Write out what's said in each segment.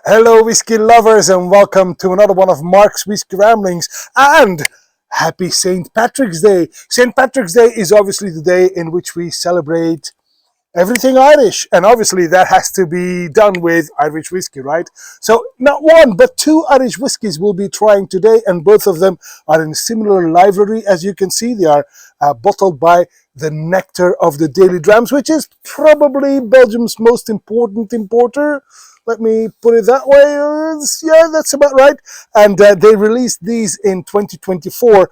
Hello, whiskey lovers, and welcome to another one of Mark's Whiskey Ramblings. And happy St. Patrick's Day. St. Patrick's Day is obviously the day in which we celebrate everything Irish, and obviously that has to be done with Irish whiskey, right? So not one but two Irish whiskies we'll be trying today, and both of them are in similar library. As you can see, they are bottled by the Nectar of the Daily Drams, which is probably Belgium's most important importer. Let me put it that way. Yeah, that's about right. And they released these in 2024,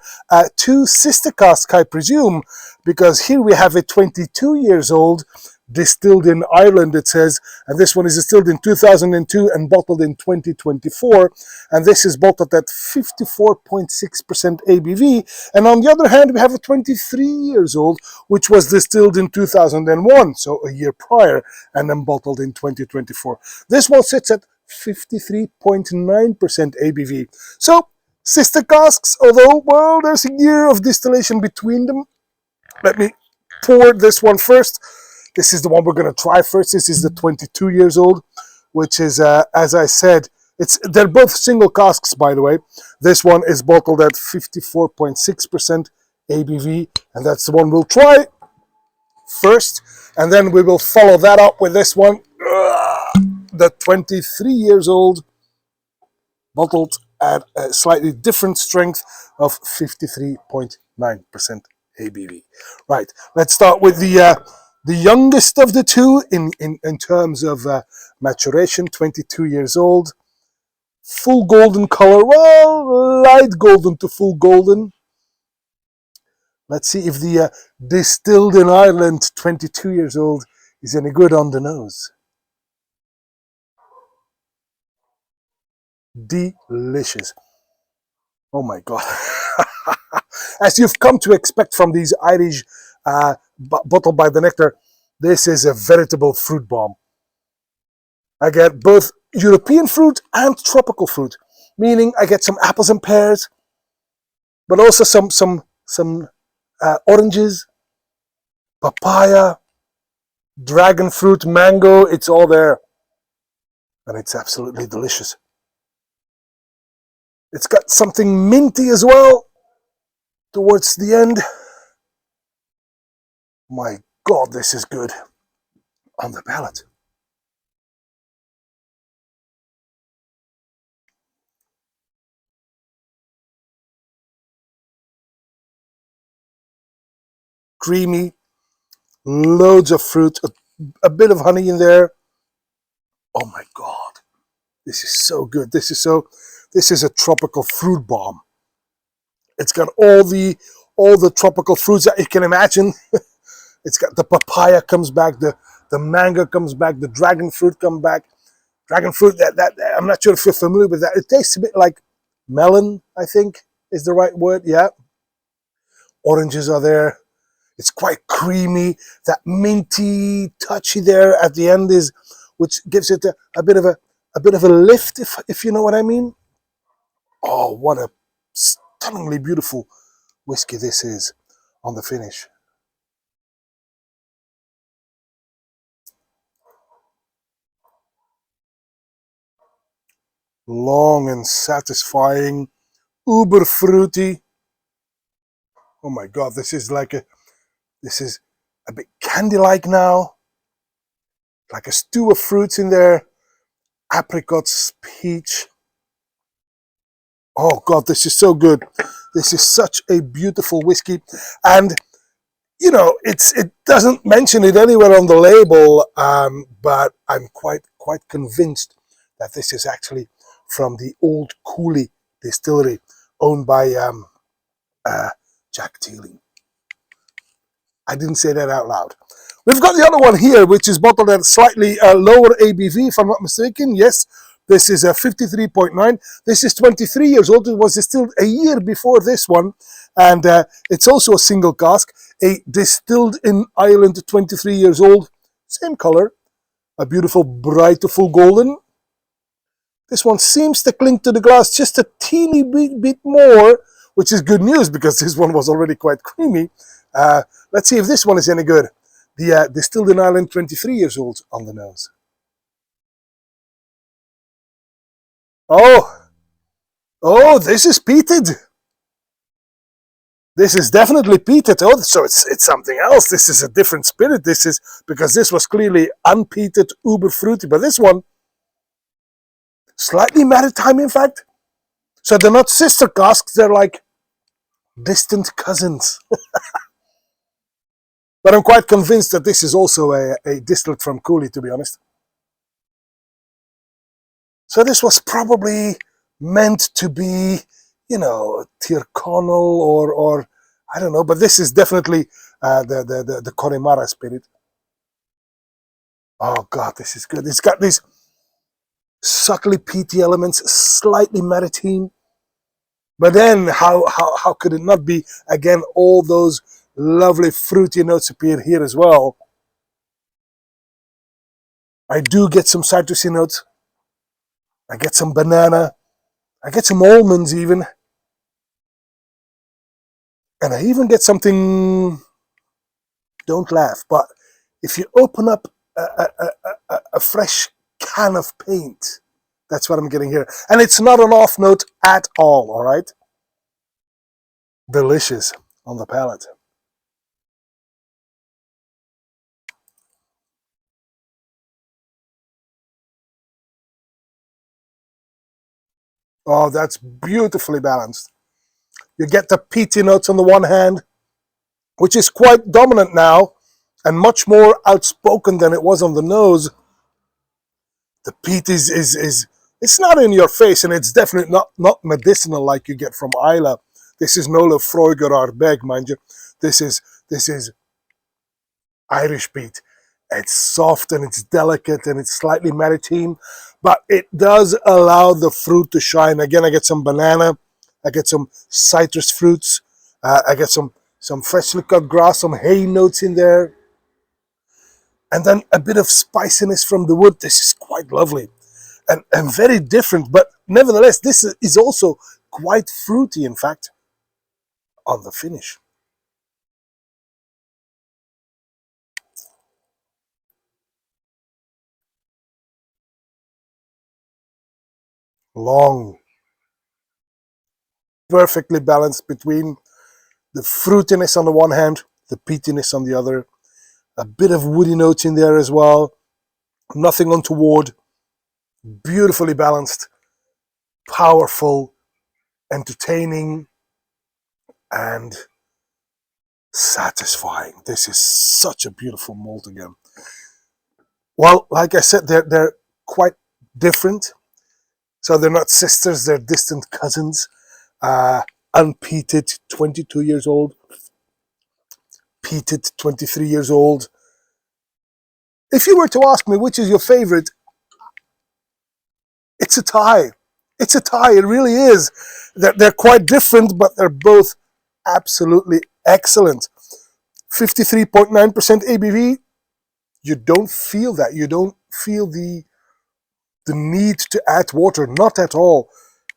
two sister casks, I presume, because here we have a 22 years old, distilled in Ireland, it says, and this one is distilled in 2002 and bottled in 2024, and this is bottled at 54.6% ABV. And on the other hand, we have a 23 years old, which was distilled in 2001, so a year prior, and then bottled in 2024. This one sits at 53.9% ABV. So, sister casks, although, well, there's a year of distillation between them. Let me pour this one first. This is the one we're going to try first. This is the 22 years old, which is, as I said, they're both single casks, by the way. This one is bottled at 54.6% ABV, and that's the one we'll try first. And then we will follow that up with this one, the 23 years old, bottled at a slightly different strength of 53.9% ABV. Right, let's start with the youngest of the two in terms of maturation, 22 years old. Full golden color, well, light golden to full golden. Let's see if the distilled in Ireland, 22 years old, is any good on the nose. Delicious. Oh my God. As you've come to expect from these Irish bottled by the Nectar, this is a veritable fruit bomb. I get both European fruit and tropical fruit, meaning I get some apples and pears, but also some oranges, papaya, dragon fruit, mango. It's all there, and it's absolutely delicious. It's got something minty as well towards the end. My God, this is good on the palate. Creamy, loads of fruit, a bit of honey in there. Oh my God, this is so good. This is a tropical fruit bomb. It's got all the tropical fruits that you can imagine. It's got the papaya comes back, the mango comes back, the dragon fruit comes back. Dragon fruit, that I'm not sure if you're familiar with that. It tastes a bit like melon, I think is the right word. Yeah. Oranges are there. It's quite creamy. That minty, touchy there at the end is, which gives it a bit of a lift, if you know what I mean. Oh, what a stunningly beautiful whiskey this is on the finish. Long and satisfying, uber fruity. Oh my God, this is a bit candy-like now. Like a stew of fruits in there. Apricots, peach. Oh God, this is so good. This is such a beautiful whiskey. And, you know, it doesn't mention it anywhere on the label, but I'm quite convinced that this is actually from the old Cooley distillery owned by Jack Teeling. I didn't say that out loud. We've got the other one here, which is bottled at slightly lower ABV, if I'm not mistaken. Yes, this is a 53.9. This is 23 years old. It was distilled a year before this one. And it's also a single cask. A distilled in Ireland, 23 years old. Same color. A beautiful, bright, full golden. This one seems to cling to the glass just a teeny bit more, which is good news because this one was already quite creamy. Let's see if this one is any good. The distilled in Ireland, 23 years old on the nose. Oh, oh, this is peated. This is definitely peated. Oh, so it's something else. This is a different spirit. This is because this was clearly unpeated, uber fruity. But this one, slightly maritime, in fact. So they're not sister casks. They're like distant cousins. But I'm quite convinced that this is also a distilled from Cooley, to be honest. So this was probably meant to be, you know, Tyrconnell or I don't know, but this is definitely the Connemara spirit. Oh God, this is good. It's got these subtly peaty elements, slightly maritime, but then how could it not be? Again, all those lovely fruity notes appear here as well. I do get some citrusy notes. I get some banana. I get some almonds even. And I even get something, don't laugh, but if you open up a fresh can of paint, that's what I'm getting here. And it's not an off note at all right? Delicious on the palate. Oh, that's beautifully balanced. You get the peaty notes on the one hand, which is quite dominant now and much more outspoken than it was on the nose. The peat is it's not in your face, and it's definitely not medicinal like you get from Isla. This is no Lefroy or Ardbeg, mind you. This is Irish peat. It's soft and it's delicate and it's slightly maritime, but it does allow the fruit to shine. Again, I get some banana, I get some citrus fruits, I get some freshly cut grass, some hay notes in there, and then a bit of spiciness from the wood. This is quite lovely and very different, but nevertheless, this is also quite fruity, in fact, on the finish. Long, perfectly balanced between the fruitiness on the one hand, the peatiness on the other, a bit of woody notes in there as well, nothing untoward, beautifully balanced, powerful, entertaining, and satisfying. This is such a beautiful malt again. Well, like I said, they're quite different. So they're not sisters, they're distant cousins. Unpeated, 22 years old. Peated, 23 years old. If you were to ask me which is your favorite, it's a tie. It's a tie, it really is. They're quite different, but they're both absolutely excellent. 53.9% ABV, you don't feel that. You don't feel the need to add water, not at all.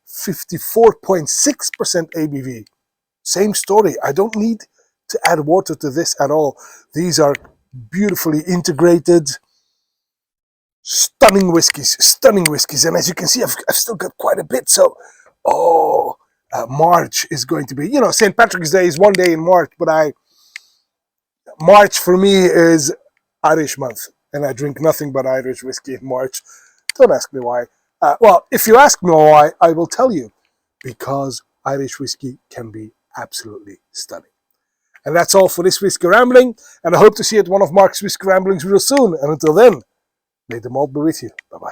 54.6% ABV, same story. I don't need to add water to this at all. These are beautifully integrated, stunning whiskies, and as you can see, I've still got quite a bit. So, March is going to be, St. Patrick's Day is one day in March, but March for me is Irish month, and I drink nothing but Irish whiskey in March. Don't ask me why. Well, if you ask me why, I will tell you. Because Irish whiskey can be absolutely stunning. And that's all for this Whiskey Rambling, and I hope to see you at one of Mark's Whiskey Ramblings real soon. And until then, may the malt be with you. Bye-bye.